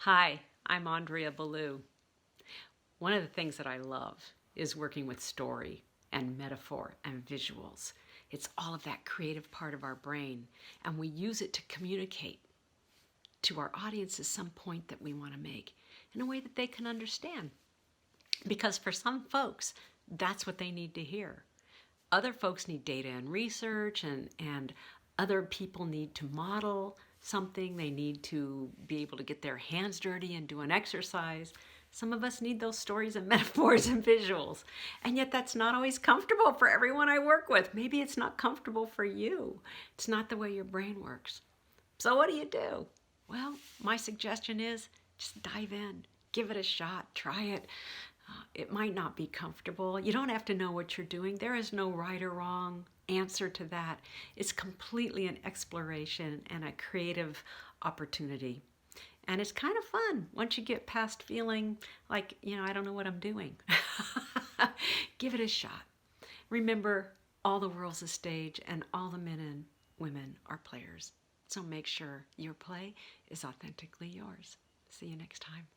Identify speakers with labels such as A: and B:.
A: Hi, I'm Andrea Beaulieu. One of the things that I love is working with story and metaphor and visuals. It's all of that creative part of our brain, and we use it to communicate to our audiences some point that we want to make in a way that they can understand. Because for some folks, that's what they need to hear. Other folks need data and research, and other people need to model something. They need to be able to get their hands dirty and do an exercise. Some of us need those stories and metaphors and visuals. And yet that's not always comfortable for everyone I work with. Maybe it's not comfortable for you. It's not the way your brain works. So what do? Well, my suggestion is just dive in, give it a shot, try it. It might not be comfortable. You don't have to know what you're doing. There is no right or wrong answer to that. It's completely an exploration and a creative opportunity. And it's kind of fun once you get past feeling like, I don't know what I'm doing. Give it a shot. Remember, all the world's a stage and all the men and women are players. So make sure your play is authentically yours. See you next time.